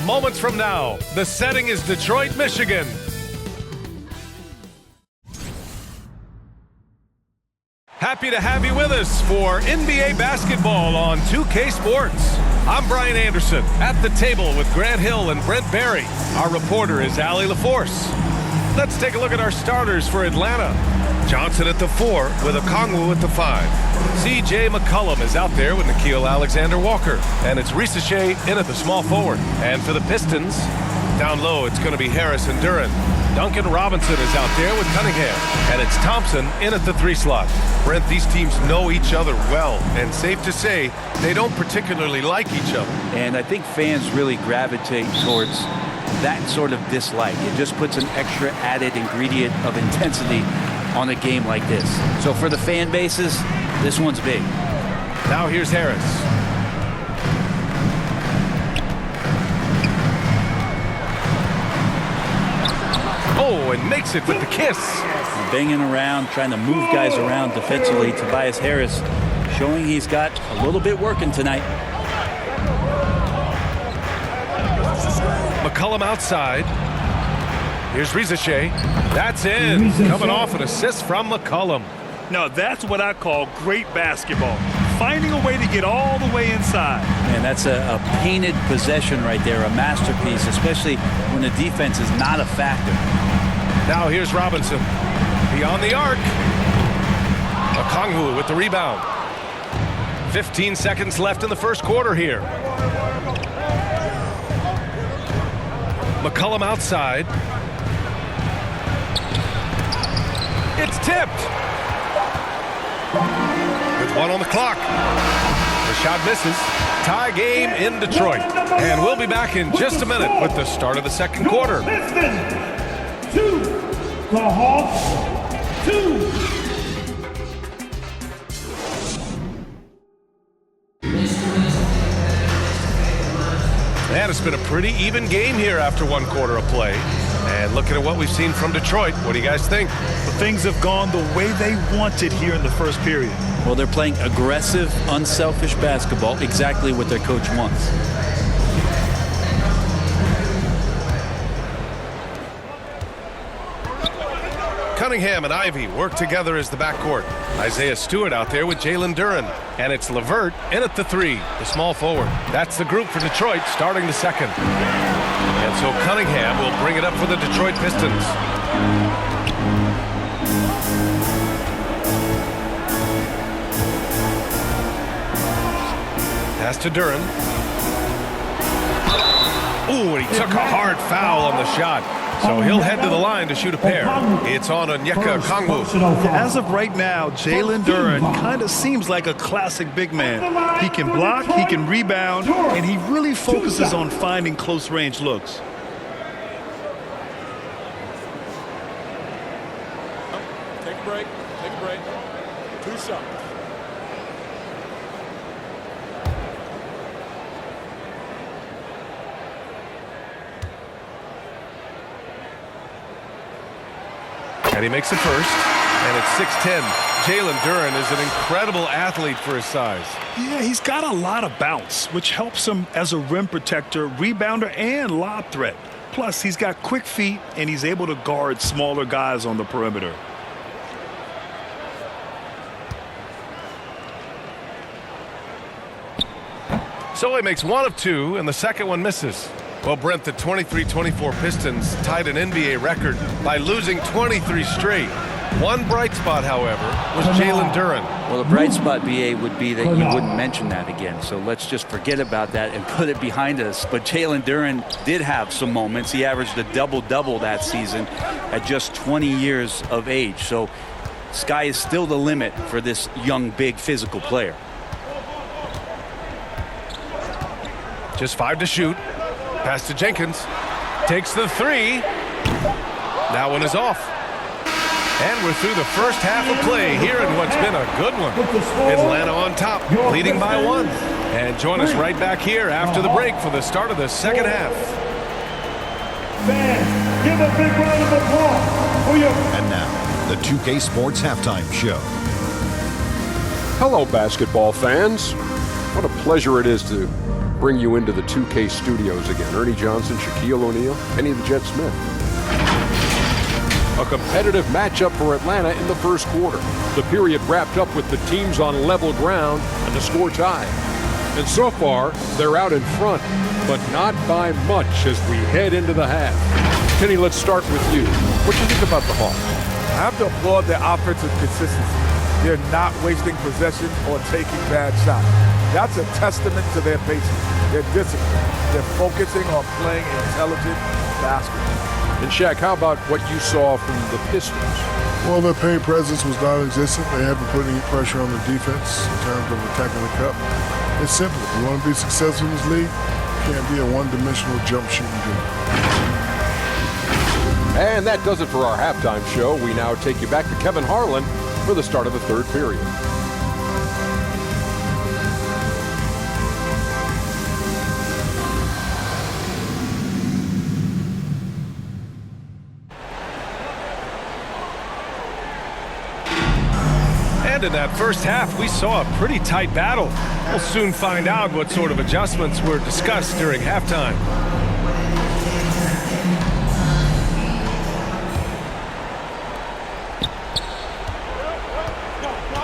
moments from now. The setting is Detroit, Michigan. Happy to have you with us for NBA basketball on 2K Sports. I'm Brian Anderson at the table with Grant Hill and Brent Barry. Our reporter is Allie LaForce. Let's take a look at our starters for Atlanta. Johnson at the 4 with Okongwu at the 5. C.J. McCollum is out there with Nickeil Alexander-Walker. And it's Ricochet in at the small forward. And for the Pistons, down low it's going to be Harris and Duren. Duncan Robinson is out there with Cunningham. And it's Thompson in at the 3 slot. Brent, these teams know each other well. And safe to say, they don't particularly like each other. And I think fans really gravitate towards that sort of dislike. It just puts an extra added ingredient of intensity on a game like this. So for the fan bases, this one's big. Now here's Harris. Oh, and makes it with the kiss. Banging around, trying to move guys around defensively. Tobias Harris showing he's got a little bit working tonight. McCollum outside. Here's Ricochet. That's in. Coming off an assist from McCollum. Now that's what I call great basketball. Finding a way to get all the way inside. And that's a painted possession right there, a masterpiece, especially when the defense is not a factor. Now here's Robinson. Beyond the arc. Okongwu with the rebound. 15 seconds left in the first quarter here. McCollum outside. It's tipped. With 1 on the clock. The shot misses. Tie game in Detroit. And we'll be back in just a minute with the start of the second quarter. Pistons 2, the Hawks 2. And it's been a pretty even game here after 1 quarter of play. And looking at what we've seen from Detroit, what do you guys think? Well, things have gone the way they wanted here in the first period. Well, they're playing aggressive, unselfish basketball, exactly what their coach wants. Cunningham and Ivy work together as the backcourt. Isaiah Stewart out there with Jalen Duren. And it's LeVert in at the 3, the small forward. That's the group for Detroit starting the second. And so Cunningham will bring it up for the Detroit Pistons. Pass to Duren. Ooh, and he took a hard foul on the shot. So he'll head to the line to shoot a pair. It's on Onyeka Okongwu. As of right now, Jalen Duren kind of seems like a classic big man. He can block, he can rebound, and he really focuses on finding close-range looks. Take a break. Take a break. 2 shots. And he makes it first, and it's 6-10. Jalen Duren is an incredible athlete for his size. Yeah, he's got a lot of bounce, which helps him as a rim protector, rebounder, and lob threat. Plus, he's got quick feet, and he's able to guard smaller guys on the perimeter. So he makes 1 of 2, and the second one misses. Well, Brent, the 23-24 Pistons tied an NBA record by losing 23 straight. One bright spot, however, was Jalen Duren. Well, the bright spot, BA, would be that you wouldn't mention that again. So let's just forget about that and put it behind us. But Jalen Duren did have some moments. He averaged a double-double that season at just 20 years of age. So sky is still the limit for this young, big, physical player. Just 5 to shoot. Pass to Jenkins. Takes the 3. That one is off. And we're through the first half of play here in what's been a good one. Atlanta on top, leading by 1. And join us right back here after the break for the start of the second half. Fans, give a big round of applause for your... And now, the 2K Sports Halftime Show. Hello, basketball fans. What a pleasure it is to bring you into the 2K studios again. Ernie Johnson, Shaquille O'Neal, Kenny the Jet Smith. A competitive matchup for Atlanta in the first quarter. The period wrapped up with the teams on level ground and the score tied. And so far, they're out in front, but not by much as we head into the half. Kenny, let's start with you. What do you think about the Hawks? I have to applaud their offensive consistency. They're not wasting possession or taking bad shots. That's a testament to their patience, their discipline. They're focusing on playing intelligent basketball. And Shaq, how about what you saw from the Pistons? Well, their paint presence was non-existent. They haven't put any pressure on the defense in terms of attacking the cup. It's simple. If you want to be successful in this league, you can't be a one-dimensional jump shooting team. And that does it for our halftime show. We now take you back to Kevin Harlan for the start of the third period. And in that first half, we saw a pretty tight battle. We'll soon find out what sort of adjustments were discussed during halftime.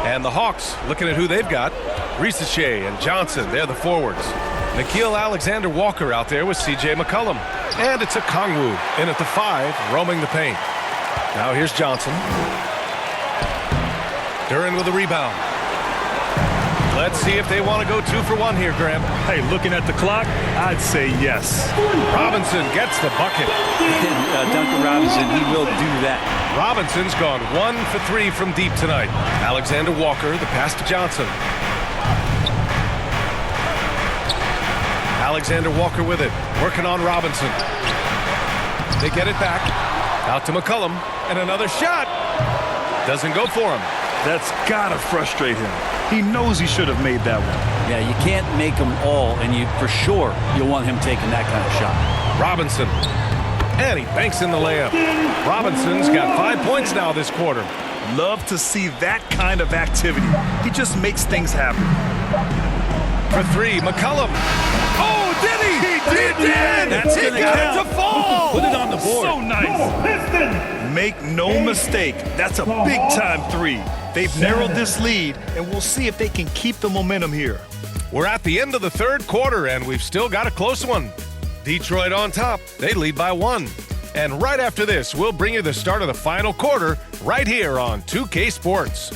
And the Hawks, looking at who they've got, Ricochet and Johnson, they're the forwards. Nickeil Alexander-Walker out there with C.J. McCollum. And it's a Kongwu in at the 5, roaming the paint. Now here's Johnson. Duran with a rebound. Let's see if they want to go 2 for 1 here, Graham. Hey, looking at the clock, I'd say yes. Robinson gets the bucket. Duncan Robinson, he will do that. Robinson's gone 1 for 3 from deep tonight. Alexander Walker, the pass to Johnson. Alexander Walker with it, working on Robinson. They get it back. Out to McCollum, and another shot. Doesn't go for him. That's gotta frustrate him. He knows he should have made that one. Yeah, you can't make them all, and you for sure you'll want him taking that kind of shot. Robinson. And he banks in the layup. Robinson's got 5 points now this quarter. Love to see that kind of activity. He just makes things happen. For 3, McCollum. Oh, did he? He did! That's he gonna got count. it to fall. Put it on the board. So nice. Pistons. Make no mistake, that's a big-time 3. They've narrowed this lead, and we'll see if they can keep the momentum here. We're at the end of the third quarter, and we've still got a close one. Detroit on top. They lead by 1. And right after this, we'll bring you the start of the final quarter right here on 2K Sports.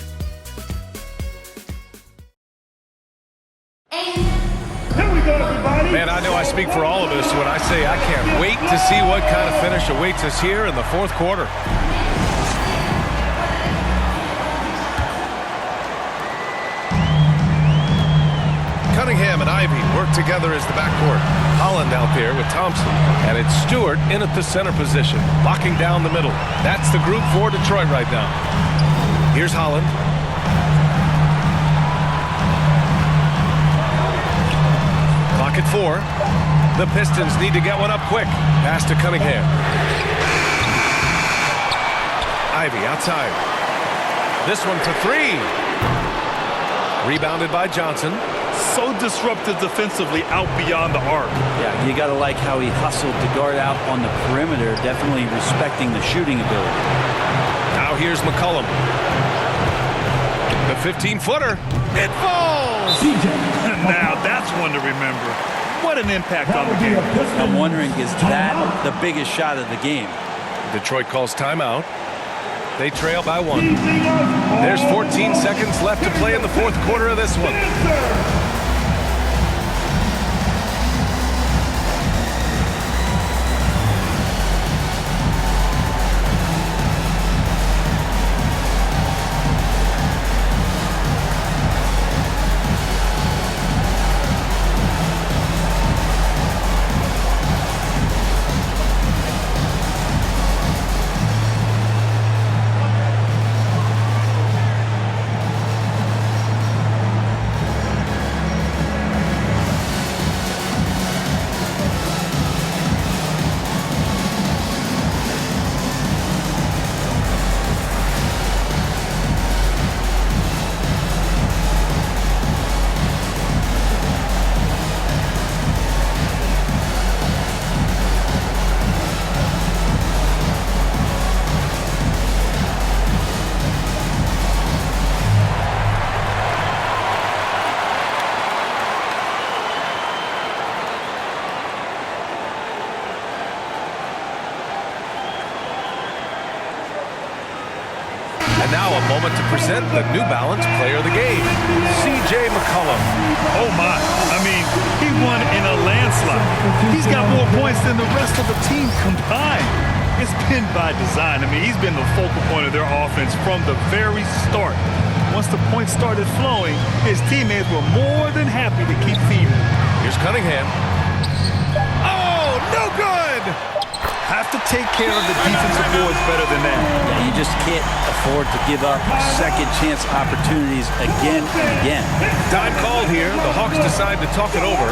Here we go, everybody. Man, I know I speak for all of us when I say I can't wait to see what kind of finish awaits us here in the fourth quarter. Cunningham and Ivy work together as the backcourt. Holland out there with Thompson. And it's Stewart in at the center position, locking down the middle. That's the group for Detroit right now. Here's Holland. Clock at 4. The Pistons need to get one up quick. Pass to Cunningham. Ivy outside. This one to 3. Rebounded by Johnson. So disruptive defensively out beyond the arc. Yeah, you got to like how he hustled to guard out on the perimeter, definitely respecting the shooting ability. Now here's McCollum. The 15-footer. It falls! Now that's one to remember. What an impact on the game. I'm wondering, is that the biggest shot of the game? Detroit calls timeout. They trail by 1. There's 14 seconds left to play in the fourth quarter of this one. moment to present the New Balance Player of the Game, C.J. McCollum. Oh, my. I mean, he won in a landslide. He's got more points than the rest of the team combined. It's been by design. I mean, he's been the focal point of their offense from the very start. Once the points started flowing, his teammates were more than happy to keep feeding. Here's Cunningham. Oh, no good! Have to take care of the defensive boards better than that. Yeah, you just can't afford to give up second chance opportunities again and again. Time called here. The Hawks decide to talk it over.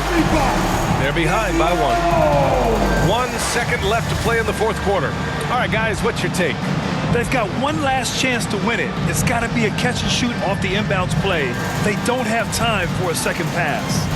They're behind by 1. 1 second left to play in the fourth quarter. All right, guys, what's your take? They've got one last chance to win it. It's got to be a catch and shoot off the inbounds play. They don't have time for a second pass.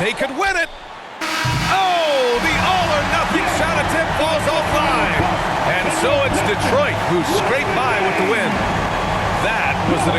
They could win it. Oh, the all-or-nothing shot attempt falls offline. And so it's Detroit who scraped by with the win. That was an